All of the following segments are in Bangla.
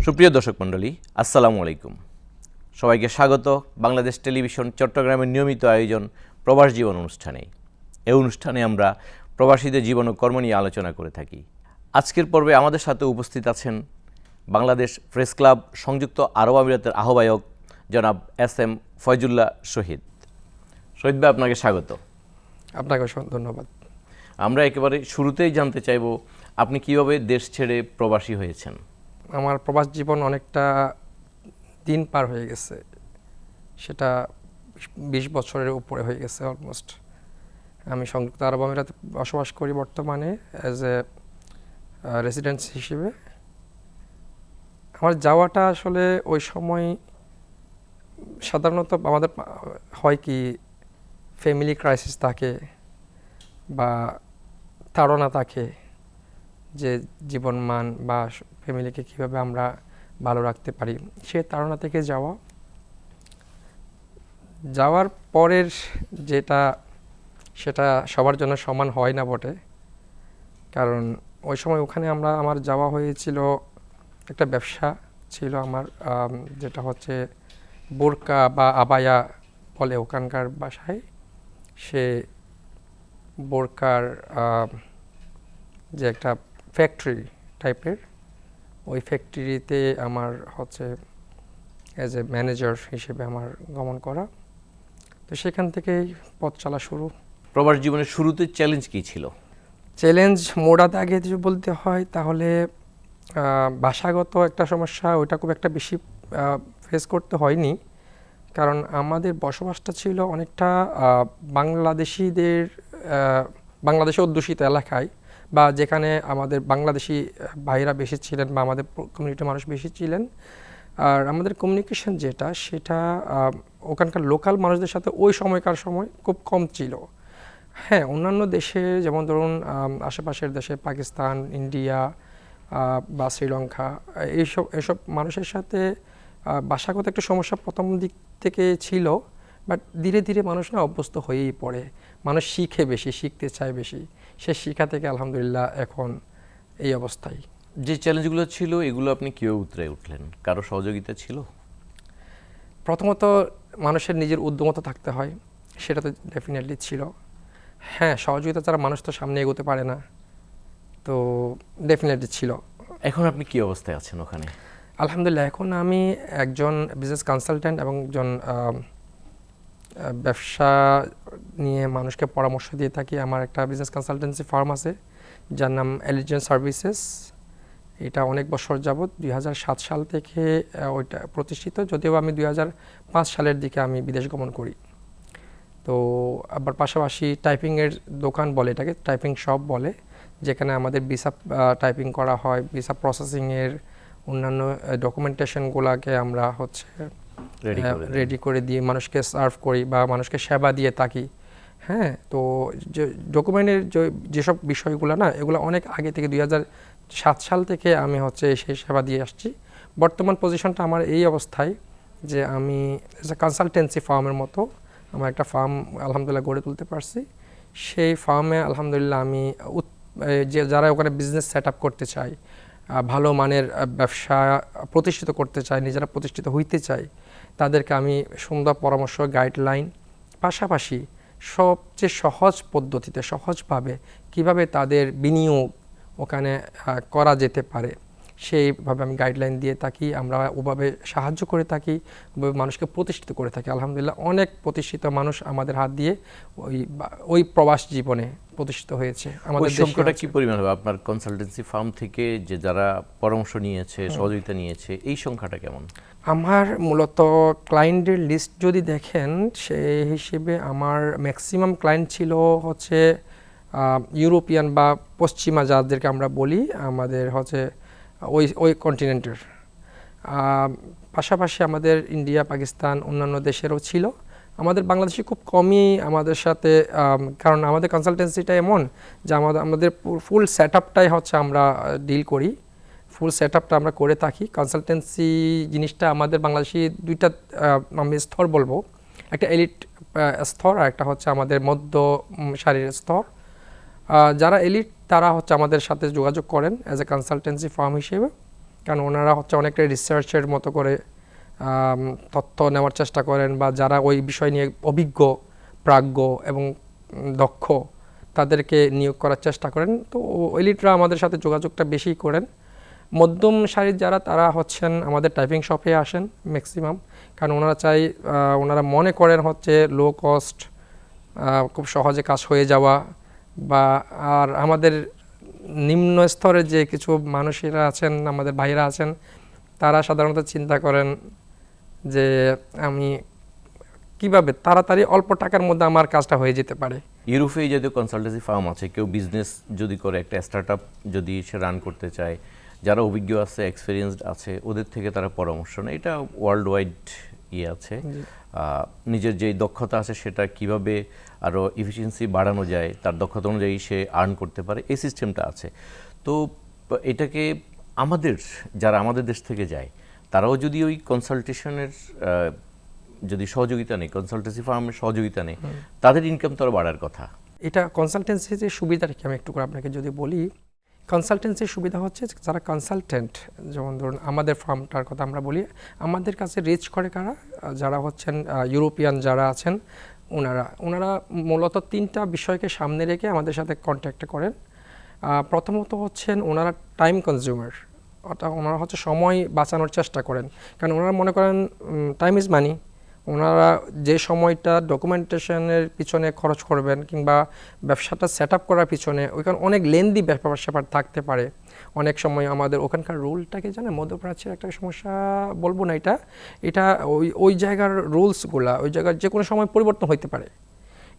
সুপ্রিয় দর্শক মণ্ডলী, আসসালামু আলাইকুম। সবাইকে স্বাগত বাংলাদেশ টেলিভিশন চট্টগ্রামের নিয়মিত আয়োজন প্রবাস জীবন অনুষ্ঠানে। এই অনুষ্ঠানে আমরা প্রবাসীদের জীবন ও কর্ম নিয়ে আলোচনা করে থাকি। আজকের পর্বে আমাদের সাথে উপস্থিত আছেন বাংলাদেশ প্রেস ক্লাব সংযুক্ত আরব আমিরাতের আহ্বায়ক জনাব এস.এম. ফয়জুল্লাহ শহীদ। শহীদ ভাই, আপনাকে স্বাগত। আপনাকে ধন্যবাদ। আমরা একেবারে শুরুতেই জানতে চাইব, আপনি কিভাবে দেশ ছেড়ে প্রবাসী হয়েছেন? আমার প্রবাস জীবন অনেকটা দিন পার হয়ে গেছে, সেটা 20 বছরের উপরে হয়ে গেছে অলমোস্ট। আমি সংযুক্ত আরব আমিরাতে বসবাস করি বর্তমানে অ্যাজ এ রেসিডেন্স হিসেবে। আমার যাওয়াটা আসলে ওই সময় সাধারণত আমাদের হয় কি, ফ্যামিলি ক্রাইসিস থাকে বা তাড়না থাকে যে জীবন মান বা ফ্যামিলিকে কীভাবে আমরা ভালো রাখতে পারি, সে তাড়না থেকে যাওয়ার পরের সেটা সবার জন্য সমান হয় না বটে। কারণ ওই সময় ওখানে আমার যাওয়া হয়েছিল, একটা ব্যবসা ছিল আমার, যেটা হচ্ছে বোরকা বা আবায়া বলে ওখানকার ভাষায়। সে বোরকার যে একটা ফ্যাক্টরি টাইপের, ওই ফ্যাক্টরিতে আমার হচ্ছে অ্যাজ এ ম্যানেজার হিসেবে আমার গমন করা। তো সেখান থেকেই পথ চলা শুরু। প্রবাস জীবনের শুরুতে চ্যালেঞ্জ কী ছিল? চ্যালেঞ্জ মোড়াতে আগে যদি বলতে হয় তাহলে ভাষাগত একটা সমস্যা, ওইটা খুব একটা বেশি ফেস করতে হয়নি। কারণ আমাদের বসবাসটা ছিল অনেকটা বাংলাদেশে অধ্যুষিত এলাকায়, বা যেখানে আমাদের বাংলাদেশি ভাইরা বেশি ছিলেন বা আমাদের কমিউনিটির মানুষ বেশি ছিলেন। আর আমাদের কমিউনিকেশন সেটা ওখানকার লোকাল মানুষদের সাথে ওই সময়কার সময় খুব কম ছিল। হ্যাঁ, অন্যান্য দেশে যেমন ধরুন আশেপাশের দেশে পাকিস্তান, ইন্ডিয়া বা শ্রীলঙ্কা, এইসব মানুষের সাথে ভাষাগত একটা সমস্যা প্রথম দিক থেকে ছিল, বাট ধীরে ধীরে মানুষ অভ্যস্ত হয়েই পড়ে। মানুষ শিখতে চায় বেশি। সে শিখা থেকে আলহামদুলিল্লাহ এখন এই অবস্থায়। যে চ্যালেঞ্জগুলো ছিল এগুলো আপনি কীভাবে উতরে উঠলেন? কারো সহযোগিতা ছিল? প্রথমত মানুষের নিজের উদ্যমতা থাকতে হয়, সেটা তো ডেফিনেটলি ছিল। হ্যাঁ, সহযোগিতা ছাড়া মানুষ তো সামনে এগোতে পারে না, তো ডেফিনেটলি ছিল। এখন আপনি কী অবস্থায় আছেন ওখানে? আলহামদুলিল্লাহ, এখন আমি একজন বিজনেস কনসালট্যান্ট এবং একজন ব্যবসা নিয়ে মানুষকে পরামর্শ দিয়ে থাকি। আমার একটা বিজনেস কনসালটেন্সি ফার্ম আছে যার নাম এলিজেন্স সার্ভিসেস। এটা অনেক বছর যাবৎ, 2007 সাল থেকে ওইটা প্রতিষ্ঠিত, যদিও আমি 2005 সালের দিকে আমি বিদেশ গমন করি। তো আবার পাশাপাশি টাইপিংয়ের দোকান বলে এটাকে, টাইপিং শপ বলে, যেখানে আমাদের ভিসা টাইপিং করা হয়, ভিসা প্রসেসিংয়ের অন্যান্য ডকুমেন্টেশনগুলোকে আমরা হচ্ছে রেডি করে দিয়ে মানুষকে সার্ভ করি বা মানুষকে সেবা দিয়ে থাকি। হ্যাঁ, তো যে ডকুমেন্টের যেসব বিষয়গুলো এগুলো অনেক আগে থেকে 2007 সাল থেকে আমি হচ্ছে সেই সেবা দিয়ে আসছি। বর্তমান পজিশনটা আমার এই অবস্থায় যে আমি কনসালটেন্সি ফার্মের মতো আমার একটা ফার্ম আলহামদুলিল্লাহ গড়ে তুলতে পারছি। সেই ফার্মে আলহামদুলিল্লাহ আমি যারা ওখানে বিজনেস সেট আপ করতে চায়, ভালো মানের ব্যবসা প্রতিষ্ঠিত করতে চায়, নিজেরা প্রতিষ্ঠিত হইতে চায়, তাদেরকে আমি সুন্দর পরামর্শ, গাইডলাইন, পাশাপাশি সবচেয়ে সহজ পদ্ধতিতে সহজভাবে কিভাবে তাদের বিনিয়োগ ওখানে করা যেতে পারে সেইভাবে আমি গাইডলাইন দিয়ে থাকি। আমরা ওভাবে সাহায্য করে থাকি, ওভাবে মানুষকে প্রতিষ্ঠিত করে থাকি। আলহামদুলিল্লাহ অনেক প্রতিষ্ঠিত মানুষ আমাদের হাত দিয়ে ওই প্রবাস জীবনে প্রতিষ্ঠিত হয়েছে। আমাদের সংখ্যাটা কি পরিমাণ হবে আপনার কনসালটেন্সি ফার্ম থেকে যে যারা পরামর্শ নিয়েছে, সহযোগিতা নিয়েছে, এই সংখ্যাটা কেমন? আমার মূলত ক্লায়েন্টের লিস্ট যদি দেখেন, সেই হিসেবে আমার ম্যাক্সিমাম ক্লায়েন্ট ছিল হচ্ছে ইউরোপিয়ান বা পশ্চিমা যাদেরকে আমরা বলি, আমাদের হচ্ছে ওই কন্টিনেন্টের। পাশাপাশি আমাদের ইন্ডিয়া, পাকিস্তান, অন্যান্য দেশেরও ছিল। আমাদের বাংলাদেশে খুব কমই আমাদের সাথে, কারণ আমাদের কনসালটেন্সিটা এমন যে আমাদের ফুল সেট আপটাই হচ্ছে আমরা ডিল করি, ফুল সেট আপটা আমরা করে থাকি। কনসালটেন্সি জিনিসটা আমাদের বাংলাদেশি দুইটা আমি স্তর বলবো, একটা এলিট স্তর আর একটা হচ্ছে আমাদের মধ্য সারির স্তর। যারা এলিট তারা হচ্ছে আমাদের সাথে যোগাযোগ করেন অ্যাজ এ কনসালটেন্সি ফার্ম হিসেবে, কারণ ওনারা হচ্ছে অনেকটা রিসার্চের মতো করে তথ্য নেওয়ার চেষ্টা করেন, বা যারা ওই বিষয় নিয়ে অভিজ্ঞ, প্রাজ্ঞ এবং দক্ষ তাদেরকে নিয়োগ করার চেষ্টা করেন। তো এলিটরা আমাদের সাথে যোগাযোগটা বেশি করেন। মধ্যম সারির যারা, তারা হচ্ছেন আমাদের টাইপিং শপে আসেন ম্যাক্সিমাম, কারণ ওনারা মনে করেন হচ্ছে লো কস্ট, খুব সহজে কাজ হয়ে যাওয়া, বা আর আমাদের নিম্ন স্তরের যে কিছু মানুষেরা আছেন, আমাদের ভাইরা আছেন, তারা সাধারণত চিন্তা করেন যে আমি কিভাবে তাড়াতাড়ি অল্প টাকার মধ্যে আমার কাজটা হয়ে যেতে পারে। ইউরোপে এই জাতীয় কনসালটেন্সি ফার্ম আছে, কেউ বিজনেস যদি করে, একটা স্টার্টআপ যদি সে রান করতে চায়, যারা অভিজ্ঞ আছে, এক্সপিরিয়েন্সড আছে, ওদের থেকে তারা পরামর্শ নেয়। এটা ওয়ার্ল্ড ওয়াইড আছে। নিজের যে দক্ষতা আছে সেটা কিভাবে আরও এফিসিয়েন্সি বাড়ানো যায়, তার দক্ষতা অনুযায়ী সে আর্ন করতে পারে, এই সিস্টেমটা আছে। তো এটাকে যারা আমাদের দেশ থেকে যায়, তারাও যদি ওই কনসালটেশনের যদি সহযোগিতা নেই, কনসালটেন্সি ফার্মের সহযোগিতা নেই, তাদের ইনকাম তো আরও বাড়ার কথা। এটা কনসালটেন্সির যে সুবিধাটা কি আমি একটু করে আপনাকে যদি বলি, কনসালটেন্সির সুবিধা হচ্ছে যারা কনসালটেন্ট, যেমন ধরুন আমাদের ফার্মটার কথা আমরা বলি, আমাদের কাছে রিচ করে কারা, যারা হচ্ছেন ইউরোপিয়ান যারা আছেন, ওনারা মূলত 3টা বিষয়কে সামনে রেখে আমাদের সাথে কন্ট্যাক্ট করেন। প্রথমত হচ্ছেন ওনারা টাইম কনজিউমার, অর্থাৎ ওনারা হচ্ছে সময় বাঁচানোর চেষ্টা করেন, কারণ ওনারা মনে করেন টাইম ইজ মানি। ওনারা যে সময়টা ডকুমেন্টেশনের পিছনে খরচ করবেন কিংবা ব্যবসাটা সেট আপ করার পিছনে, ওইখানে অনেক লেন্দি ব্যাপার স্যাপার থাকতে পারে। অনেক সময় আমাদের ওখানকার রুলটাকে জানে, মধ্যপ্রাচ্যের একটা সমস্যা বলবো না, এটা ওই জায়গার রুলসগুলা ওই জায়গার যে কোনো সময় পরিবর্তন হইতে পারে।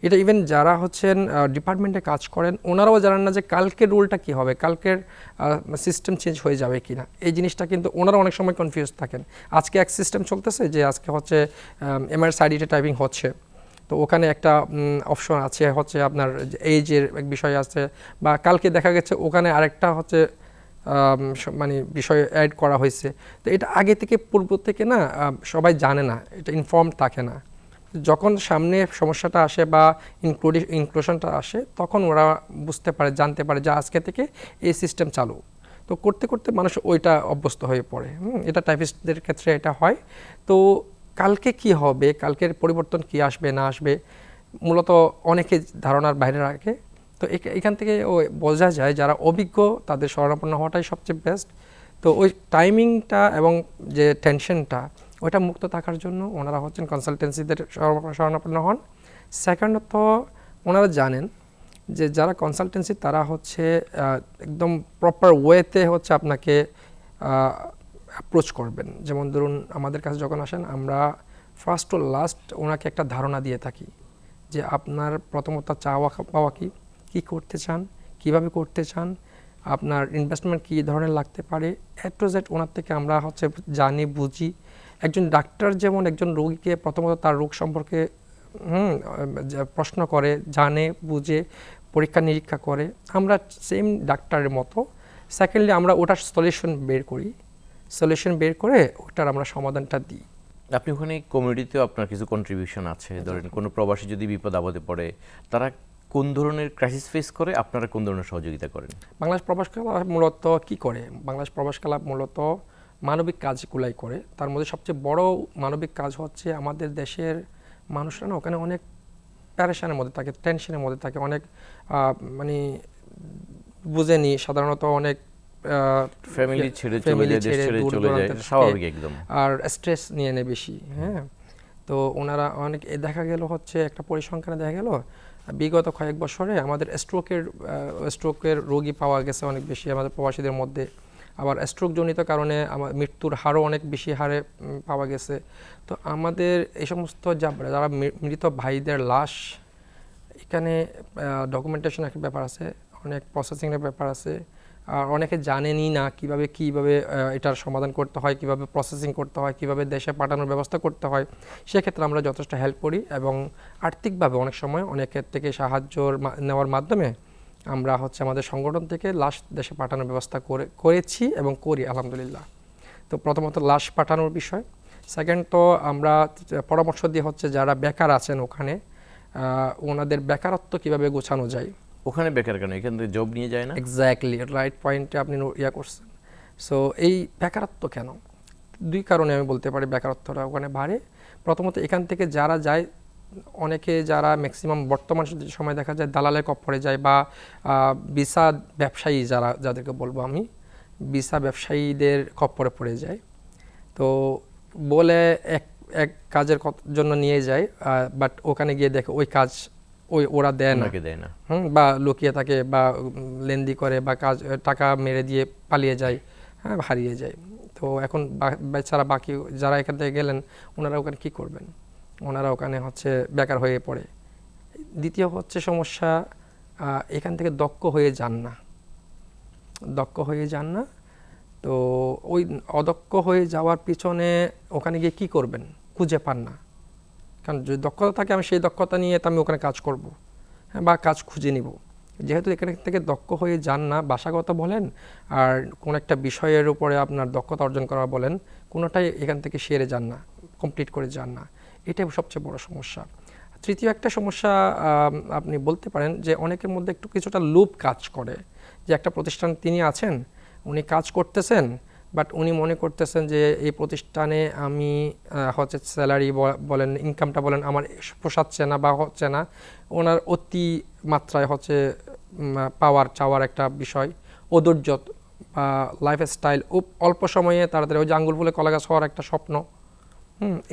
এটা ইভেন যারা হচ্ছেন ডিপার্টমেন্টে কাজ করেন, ওনারাও জানেন না যে কালকের রুলটা কী হবে, কালকের সিস্টেম চেঞ্জ হয়ে যাবে কি না। এই জিনিসটা কিন্তু ওনারা অনেক সময় কনফিউজ থাকেন। আজকে এক সিস্টেম চলতেছে, যে আজকে হচ্ছে এমআরএস-আইডিতে টাইপিং হচ্ছে, তো ওখানে একটা অপশন আছে হচ্ছে আপনার এইজের এক বিষয় আছে, বা কালকে দেখা গেছে ওখানে আরেকটা হচ্ছে মানে বিষয় অ্যাড করা হয়েছে। তো এটা আগে থেকে পূর্ব থেকে না সবাই জানে না, এটা ইনফর্ম থাকে না। যখন সামনে সমস্যাটা আসে বা ইনক্লুশনটা আসে, তখন ওরা বুঝতে পারে, জানতে পারে যে আজকে থেকে এই সিস্টেম চালু। তো করতে করতে মানুষ ওইটা অভ্যস্ত হয়ে পড়ে। এটা টাইপিস্টদের ক্ষেত্রে এটা হয়। তো কালকে কি হবে, কালকের পরিবর্তন কি আসবে না আসবে, মূলত অনেকে ধারণার বাইরে রাখে। তো এখান থেকে বোঝা যায় যারা অভিজ্ঞ তাদের শরণাপন্ন হওয়াটাই সবচেয়ে বেস্ট। তো ওই টাইমিংটা এবং যে টেনশনটা, ওইটা মুক্ত থাকার জন্য ওনারা হচ্ছেন কনসালটেন্সিদের শরণাপন্ন হন। সেকেন্ডত ওনারা জানেন যে যারা কনসালটেন্সি, তারা হচ্ছে একদম প্রপার ওয়েতে হচ্ছে আপনাকে অ্যাপ্রোচ করবেন। যেমন ধরুন আমাদের কাছে যখন আসেন, আমরা ফার্স্ট ও লাস্ট ওনাকে একটা ধারণা দিয়ে থাকি যে আপনার প্রথমত চাওয়া পাওয়া কী করতে চান, কিভাবে করতে চান, আপনার ইনভেস্টমেন্ট কী ধরনের লাগতে পারে, এ টু জেড ওনার থেকে আমরা হচ্ছে জানি, বুঝি। একজন ডাক্তার যেমন একজন রোগীকে প্রথমত তার রোগ সম্পর্কে প্রশ্ন করে, জানে, বুঝে, পরীক্ষা নিরীক্ষা করে, আমরা সেম ডাক্তারের মতো সেকেন্ডলি আমরা ওটার সলিউশন বের করে ওটার আমরা সমাধানটা দিই। আপনি ওখানে কমিউনিটিতেও আপনার কিছু কন্ট্রিবিউশন আছে। ধরেন কোনো প্রবাসী যদি বিপদ আপদে পড়ে, তারা কোন ধরনের ক্রাইসিস ফেস করে, আপনারা কোন ধরনের সহযোগিতা করেন? বাংলাদেশ প্রবাস ক্লাব মূলত কি করে, বাংলাদেশ প্রবাস ক্লাব মূলত মানবিক কাজগুলাই করে। তার মধ্যে সবচেয়ে বড় মানবিক কাজ হচ্ছে আমাদের দেশের মানুষরা না ওখানে অনেক প্যারেশানের মধ্যে থাকে, টেনশনের মধ্যে থাকে, অনেক মানে বুঝেনি সাধারণত, অনেক ফ্যামিলি ছেড়ে চলে যায়, দেশ ছেড়ে চলে যায়, স্বাভাবিক একদম, আর স্ট্রেস নিয়ে নেয় বেশি। হ্যাঁ, তো ওনারা অনেক দেখা গেল হচ্ছে একটা পরিসংখ্যানে দেখা গেল বিগত কয়েক বছরে আমাদের স্ট্রোকের রোগী পাওয়া গেছে অনেক বেশি আমাদের প্রবাসীদের মধ্যে। আবার স্ট্রোকজনিত কারণে আমার মৃত্যুর হারও অনেক বেশি হারে পাওয়া গেছে। তো আমাদের এই সমস্ত যারা মৃত ভাইদের লাশ, এখানে ডকুমেন্টেশন একটা ব্যাপার আছে, অনেক প্রসেসিংয়ের ব্যাপার আছে, আর অনেকে জানেনই না কিভাবে এটার সমাধান করতে হয়, কিভাবে প্রসেসিং করতে হয়, কিভাবে দেশে পাঠানোর ব্যবস্থা করতে হয়। সেক্ষেত্রে আমরা যথেষ্ট হেল্প করি এবং আর্থিকভাবে অনেক সময় অনেকের থেকে সাহায্য নেওয়ার মাধ্যমে আমরা হচ্ছে আমাদের সংগঠন থেকে লাশ দেশে পাঠানোর ব্যবস্থা করেছি এবং করি আলহামদুলিল্লাহ। তো প্রথমত লাশ পাঠানোর বিষয়। সেকেন্ড, তো আমরা পরামর্শ দিয়ে হচ্ছে যারা বেকার আছেন ওখানে, ওনাদের বেকারত্ব কিভাবে গোছানো যায়। ওখানে বেকার কেন, এখান থেকে জব নিয়ে যায় না? এক্স্যাক্টলি রাইট পয়েন্টে আপনি করছেন। সো এই বেকারত্ব কেন? দুই কারণে আমি বলতে পারি বেকারত্বটা ওখানে বাড়ে। প্রথমত এখান থেকে যারা যায়, অনেকে যারা ম্যাক্সিমাম বর্তমান সময় দেখা যায় দালালের কপ্পরে যায়, বা ভিসা ব্যবসায়ী যাদেরকে বলবো আমি, ভিসা ব্যবসায়ীদের কপ্পরে পড়ে যায়। তো বলে এক এক কাজের জন্য নিয়ে যায়, বাট ওখানে গিয়ে দেখে ওই কাজ ওরা দেয় না, বা লুকিয়ে থাকে, বা লেনদি করে, বা টাকা মেরে দিয়ে পালিয়ে যায়, হ্যাঁ, হারিয়ে যায়। তো এখন বেচারা বাকি যারা এখান থেকে গেলেন, ওনারা ওখানে কি করবেন? ওনারা ওখানে হচ্ছে বেকার হয়ে পড়ে। দ্বিতীয় হচ্ছে সমস্যা, এখান থেকে দক্ষ হয়ে যান না। তো ওই অদক্ষ হয়ে যাওয়ার পিছনে ওখানে গিয়ে কি করবেন খুঁজে পান না। কারণ যদি দক্ষতা থাকে, আমি সেই দক্ষতা নিয়ে তো আমি ওখানে কাজ করব, হ্যাঁ, বা কাজ খুঁজে নিব। যেহেতু এখান থেকে দক্ষ হয়ে যান না, ভাষাগত বলেন আর কোন একটা বিষয়ের উপরে আপনার দক্ষতা অর্জন করা বলেন, কোনোটাই এখান থেকে সেরে যান না, কমপ্লিট করে যান না। এটাই সবচেয়ে বড় সমস্যা। তৃতীয় একটা সমস্যা আপনি বলতে পারেন যে অনেকের মধ্যে একটু কিছুটা লুপ কাজ করে, যে একটা প্রতিষ্ঠান তিনি আছেন, উনি কাজ করতেছেন, বাট উনি মনে করতেছেন যে এই প্রতিষ্ঠানে আমি হচ্ছে স্যালারি বলেন, ইনকামটা বলেন, আমার পোষাচ্ছে না বা হচ্ছে না। ওনার অতি মাত্রায় হচ্ছে চাওয়ার একটা বিষয়, অধৈর্য বা লাইফস্টাইল, অল্প সময়ে তাড়াতাড়ি ওই যে আঙ্গুল ফুলে কলা গাছ হওয়ার একটা স্বপ্ন,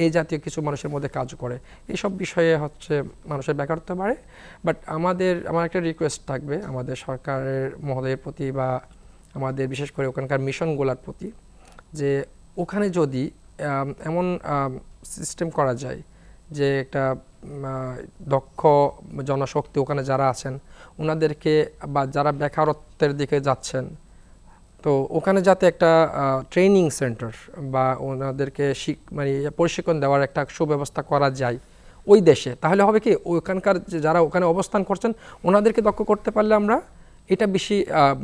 এই জাতীয় কিছু মানুষের মধ্যে কাজ করে। এইসব বিষয়ে হচ্ছে মানুষের বেকারত্ব বাড়ে। বাট আমার একটা রিকোয়েস্ট থাকবে আমাদের সরকারের মহোদয়ের প্রতি, বা আমাদের বিশেষ করে ওখানকার মিশনগুলোর প্রতি, যে ওখানে যদি এমন সিস্টেম করা যায় যে একটা দক্ষ জনশক্তি ওখানে যারা আছেন ওনাদেরকে, বা যারা বেকারত্বের দিকে যাচ্ছেন, তো ওখানে যাতে একটা ট্রেনিং সেন্টার বা ওনাদেরকে প্রশিক্ষণ দেওয়ার একটা সুব্যবস্থা করা যায় ওই দেশে, তাহলে হবে কি, ওখানকার যারা ওখানে অবস্থান করছেন ওনাদেরকে দক্ষ করতে পারলে আমরা এটা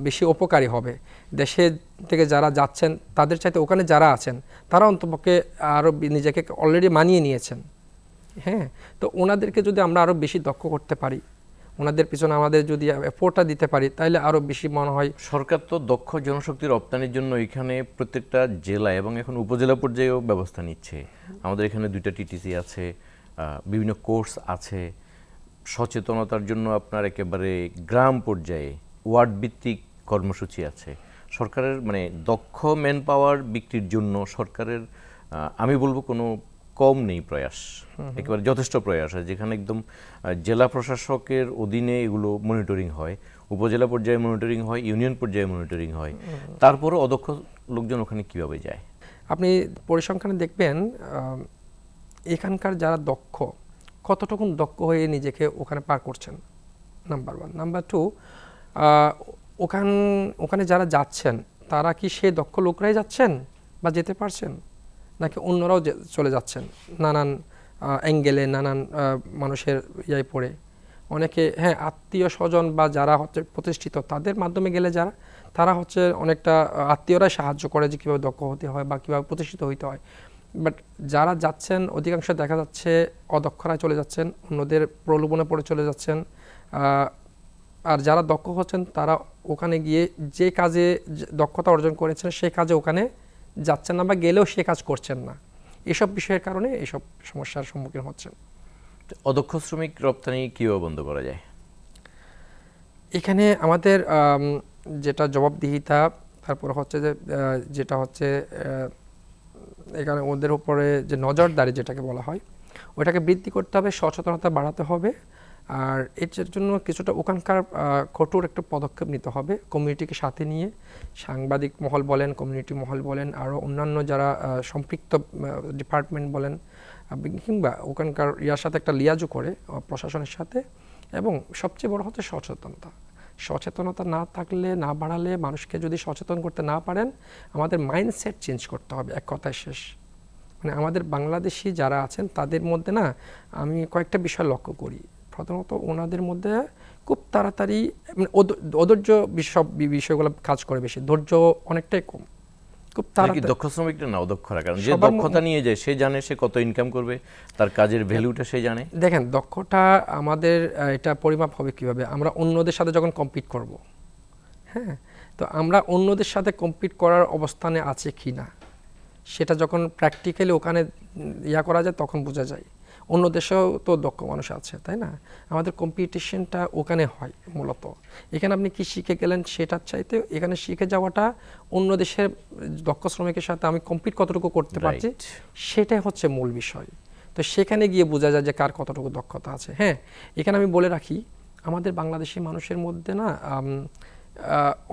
বেশি উপকারী হবে। দেশে থেকে যারা যাচ্ছেন তাদের চাইতে ওখানে যারা আছেন তারা অন্তপক্ষে আরও নিজেকে অলরেডি মানিয়ে নিয়েছেন, হ্যাঁ। তো ওনাদেরকে যদি আমরা আরও বেশি দক্ষ করতে পারি, ওনাদের পিছনে আমাদের যদি এফোর্টটা দিতে পারি, তাহলে আরও বেশি মনে হয়। সরকার তো দক্ষ জনশক্তি রপ্তানির জন্য এখানে প্রত্যেকটা জেলা এবং এখন উপজেলা পর্যায়েও ব্যবস্থা নিচ্ছে। আমাদের এখানে 2টা টিটিসি আছে, বিভিন্ন কোর্স আছে, সচেতনতার জন্য আপনার একেবারে গ্রাম পর্যায়ে ওয়ার্ড ভিত্তিক কর্মসূচি আছে। সরকারের দক্ষ ম্যান পাওয়ার বিক্রির জন্য সরকারের আমি বলবো কোনো কম নেই প্রয়াস, একেবারে যথেষ্ট প্রয়াস আছে, যেখানে একদম জেলা প্রশাসকের অধীনে এগুলো মনিটরিং হয়, উপজেলা পর্যায়ে মনিটরিং হয়, ইউনিয়ন পর্যায়ে মনিটরিং হয়। তারপরও অদক্ষ লোকজন ওখানে কিভাবে যায়? আপনি পরিসংখ্যানে দেখবেন এখানকার যারা দক্ষ, কতটুকু দক্ষ হয়ে নিজেকে ওখানে পার করছেন, নাম্বার 1। নাম্বার 2, ওখানে যারা যাচ্ছেন তারা কি সে দক্ষ লোকরাই যাচ্ছেন বা যেতে পারছেন, নাকি অন্যরাও চলে যাচ্ছেন নানান অ্যাঙ্গেলে, নানান মানুষের ইয়ে পড়ে। অনেকে, হ্যাঁ, আত্মীয় স্বজন বা যারা হচ্ছে প্রতিষ্ঠিত তাদের মাধ্যমে গেলে তারা হচ্ছে অনেকটা আত্মীয়রাই সাহায্য করে যে কীভাবে দক্ষ হতে হয় বা কীভাবে প্রতিষ্ঠিত হইতে হয়। বাট যারা যাচ্ছেন অধিকাংশ দেখা যাচ্ছে অদক্ষরায় চলে যাচ্ছেন, অন্যদের প্রলোভনে পড়ে চলে যাচ্ছেন। আর যারা দক্ষ হচ্ছেন তারা ওখানে গিয়ে যে কাজে দক্ষতা অর্জন করেছেন সেই কাজে ওখানে যাচ্ছেন না, বা গেলেও সে কাজ করছেন না। এসব বিষয়ের কারণে এসব সমস্যার সম্মুখীন হচ্ছেন। অদক্ষ শ্রমিক রপ্তানি কীভাবে বন্ধ করা যায়? এখানে আমাদের যেটা জবাবদিহিতা, তারপর হচ্ছে যেটা হচ্ছে এখানে ওদের উপরে যে নজরদারি যেটাকে বলা হয়, ওটাকে বৃদ্ধি করতে হবে, সচেতনতা বাড়াতে হবে। আর এর জন্য কিছুটা ওখানকার কঠোর একটা পদক্ষেপ নিতে হবে, কমিউনিটিকে সাথে নিয়ে, সাংবাদিক মহল বলেন, কমিউনিটি মহল বলেন, আরও অন্যান্য যারা সম্পৃক্ত ডিপার্টমেন্ট বলেন, কিংবা ওখানকার ইয়ার সাথে একটা লিয়াজও করে প্রশাসনের সাথে। এবং সবচেয়ে বড় হচ্ছে সচেতনতা না থাকলে, না বাড়ালে, মানুষকে যদি সচেতন করতে না পারেন, আমাদের মাইন্ডসেট চেঞ্জ করতে হবে, এক কথায় শেষ। আমাদের বাংলাদেশি যারা আছেন তাদের মধ্যে না আমি কয়েকটা বিষয় লক্ষ্য করি। প্রথমত ওনাদের মধ্যে খুব তাড়াতাড়ি অধৈর্য বিষয়গুলো কাজ করে বেশি, ধৈর্য অনেকটাই কম। খুব তাড়াতাড়ি দক্ষ শ্রমিকটা না অদক্ষরা, কারণ যে দক্ষতা নিয়ে যায় সে জানে সে কত ইনকাম করবে, তার কাজের ভ্যালুটা সে জানে। দেখেন, দক্ষতা আমাদের এটা পরিমাপ হবে কিভাবে, আমরা অন্যদের সাথে যখন কম্পিট করব, হ্যাঁ, তো আমরা অন্যদের সাথে কম্পিট করার অবস্থানে আছে কি না সেটা যখন প্র্যাকটিক্যালি ওখানে ইয়া করা যায় তখন বোঝা যায়। অন্য দেশেও তো দক্ষ মানুষ আছে, তাই না? আমাদের কম্পিটিশনটা ওখানে হয় মূলত। এখানে আপনি কি শিখে গেলেন সেটার চাইতে এখানে শিখে যাওয়াটা অন্য দেশের দক্ষ শ্রমিকের সাথে আমি কম্পিট কতটুকু করতে পারছি সেটাই হচ্ছে মূল বিষয়। তো সেখানে গিয়ে বোঝা যায় যে কার কতটুকু দক্ষতা আছে। হ্যাঁ, এখানে আমি বলে রাখি আমাদের বাংলাদেশি মানুষের মধ্যে না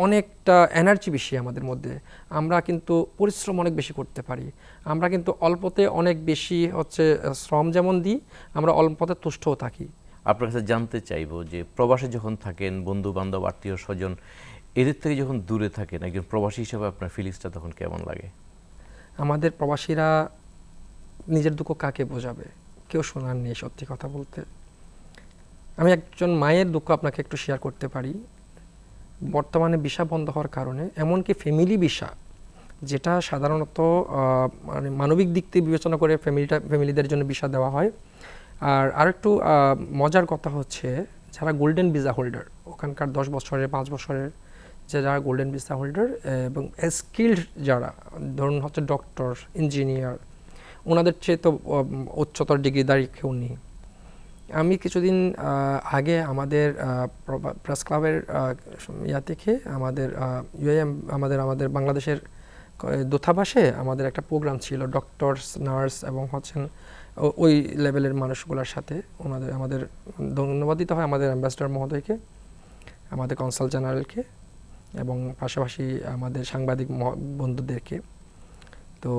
অনেকটা এনার্জি বেশি আমাদের মধ্যে। আমরা কিন্তু পরিশ্রম অনেক বেশি করতে পারি। আমরা কিন্তু অল্পতে অনেক বেশি হচ্ছে শ্রম যেমন দিই, আমরা অল্পতে তুষ্টও থাকি। আপনার কাছে জানতে চাইবো যে প্রবাসে যখন থাকেন, বন্ধু বান্ধব আত্মীয় স্বজন এদের থেকে যখন দূরে থাকেন, একজন প্রবাসী হিসেবে আপনার ফিলিংসটা তখন কেমন লাগে? আমাদের প্রবাসীরা নিজের দুঃখ কাকে বোঝাবে, কেউ শোনার নেই সত্যি কথা বলতে। আমি একজন মায়ের দুঃখ আপনাকে একটু শেয়ার করতে পারি। বর্তমানে ভিসা বন্ধ হওয়ার কারণে, এমনকি ফ্যামিলি ভিসা যেটা সাধারণত মানে মানবিক দিক থেকে বিবেচনা করে ফ্যামিলিদের জন্য ভিসা দেওয়া হয়। আর আরেকটু মজার কথা হচ্ছে যারা গোল্ডেন ভিসা হোল্ডার, ওখানকার 10 বছরের 5 বছরের যারা গোল্ডেন ভিসা হোল্ডার এবং স্কিল্ড যারা, ধরুন হচ্ছে ডক্টর, ইঞ্জিনিয়ার, ওনাদের চেয়ে তো উচ্চতর ডিগ্রিধারী কেউ নেই। আমি কিছুদিন আগে আমাদের প্রেস ক্লাবের ইয়া থেকে আমাদের আমাদের বাংলাদেশের দূতাবাসে আমাদের একটা প্রোগ্রাম ছিল ডক্টরস, নার্স এবং হচ্ছেন ওই লেভেলের মানুষগুলোর সাথে। আমাদের ধন্যবাদ দিতে হয় আমাদের অ্যাম্বাসেডর মহোদয়কে, আমাদের কনসাল জেনারেলকে এবং পাশাপাশি আমাদের সাংবাদিক বন্ধুদেরকে। তো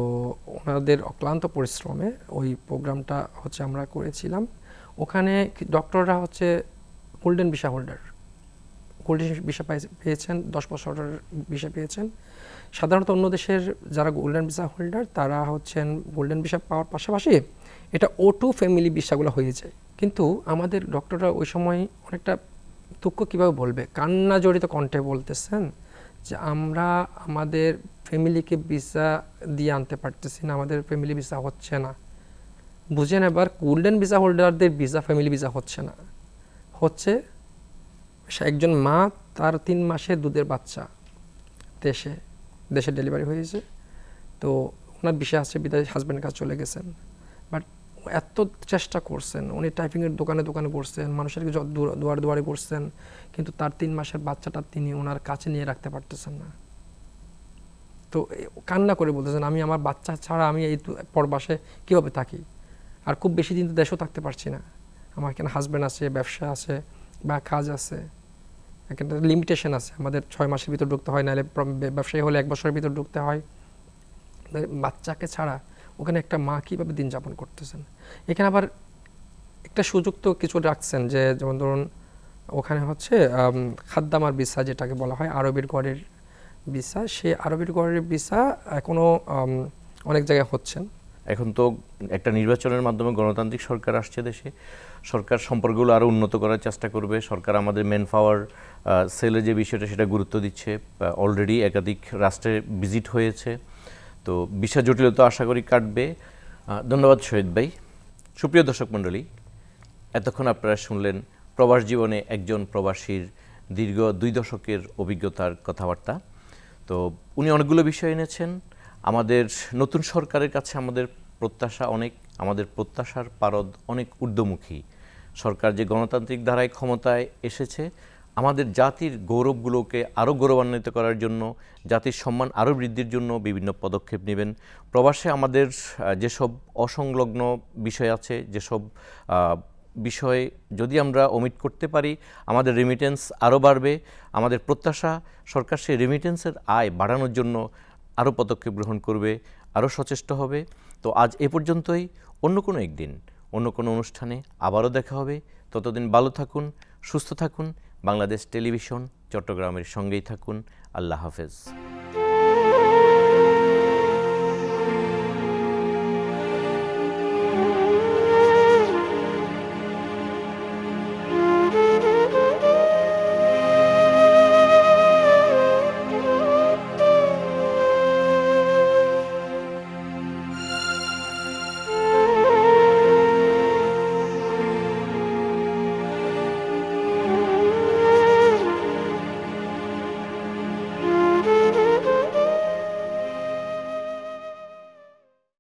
ওনাদের অক্লান্ত পরিশ্রমে ওই প্রোগ্রামটা হচ্ছে আমরা করেছিলাম। ওখানে ডক্টররা হচ্ছে golden visa holder, golden visa পেয়েছেন, 10 বছরের ভিসা পেয়েছেন। সাধারণত অন্য দেশের যারা গোল্ডেন ভিসা হোল্ডার তারা হচ্ছেন গোল্ডেন ভিসা পাওয়ার পাশাপাশি এটা O2 ফ্যামিলি ভিসাগুলো হয়ে যায়। কিন্তু আমাদের ডক্টররা ওই সময় অনেকটা দুঃখ কীভাবে বলবে, কান্না জড়িত কণ্ঠে বলতেছেন যে আমরা আমাদের ফ্যামিলিকে ভিসা দিয়ে আনতে পারতেছি না, আমাদের ফ্যামিলি ভিসা হচ্ছে না। বুঝেন এবার, গোল্ডেন ভিসা হোল্ডারদের ভিসা ফ্যামিলি ভিসা হচ্ছে না, হচ্ছে একজন মা তার 3 মাসের দুধের বাচ্চা দেশে ডেলিভারি হয়েছে, তো ওনার ভিসা আছে বিদায় হাজব্যান্ডের কাছে চলে গেছেন। বাট এত চেষ্টা করছেন, উনি টাইপিংয়ের দোকানে দোকানে করছেন, মানুষের দুয়ারে করছেন, কিন্তু তার 3 মাসের বাচ্চাটা তিনি ওনার কাছে নিয়ে রাখতে পারতেছেন না। তো কান্না করে বলতেছেন আমি আমার বাচ্চা ছাড়া আমি এই পরবাসে কীভাবে থাকি, আর খুব বেশি দিন তো দেশেও থাকতে পারছি না, আমার এখানে হাজব্যান্ড আছে, ব্যবসা আছে বা কাজ আছে, এখানে লিমিটেশন আছে, আমাদের 6 মাসের ভিতর ঢুকতে হয়, নাহলে ব্যবসায়ী হলে 1 বছরের ভিতর ঢুকতে হয়। বাচ্চাকে ছাড়া ওখানে একটা মা কীভাবে দিন যাপন করতেছেন। এখানে আবার একটা সুযোগ তো কিছু রাখছেন, যে যেমন ধরুন ওখানে হচ্ছে খাদ্দামার ভিসা যেটাকে বলা হয়, আরবের ঘরের ভিসা, সে আরবের ঘরের ভিসা এখনও অনেক জায়গায় হচ্ছেন। এখন তো একটা নির্বাচনের মাধ্যমে গণতান্ত্রিক সরকার আসছে দেশে, সরকার সম্পর্কগুলো আরও উন্নত করার চেষ্টা করবে। সরকার আমাদের ম্যান পাওয়ার সেলের যে বিষয়টা সেটা গুরুত্ব দিচ্ছে, অলরেডি একাধিক রাষ্ট্রে ভিজিট হয়েছে, তো ভিসা জটিলতা আশা করি কাটবে। ধন্যবাদ শহীদ ভাই। সুপ্রিয় দর্শক মণ্ডলী, এতক্ষণ আপনারা শুনলেন প্রবাস জীবনে একজন প্রবাসীর দীর্ঘ 2 দশকের অভিজ্ঞতার কথাবার্তা। তো উনি অনেকগুলো বিষয় এনেছেন। আমাদের নতুন সরকারের কাছে আমাদের প্রত্যাশা অনেক, আমাদের প্রত্যাশার পারদ অনেক ঊর্ধ্বমুখী। সরকার যে গণতান্ত্রিক ধারায় ক্ষমতায় এসেছে, আমাদের জাতির গৌরবগুলোকে আরও গৌরবান্বিত করার জন্য, জাতির সম্মান আরও বৃদ্ধির জন্য বিভিন্ন পদক্ষেপ নেবেন। প্রবাসে আমাদের যেসব অসংলগ্ন বিষয় আছে, যেসব বিষয়ে যদি আমরা ওমিট করতে পারি, আমাদের রেমিটেন্স আরও বাড়বে। আমাদের প্রত্যাশা সরকার সেই রেমিটেন্সের আয় বাড়ানোর জন্য আরও পদক্ষেপ গ্রহণ করবে, আরও সচেষ্ট হবে। তো আজ এ পর্যন্তই। অন্য কোনো একদিন অন্য কোনো অনুষ্ঠানে আবারও দেখা হবে। ততদিন ভালো থাকুন, সুস্থ থাকুন। বাংলাদেশ টেলিভিশন চট্টগ্রামের সঙ্গেই থাকুন। আল্লাহ হাফেজ।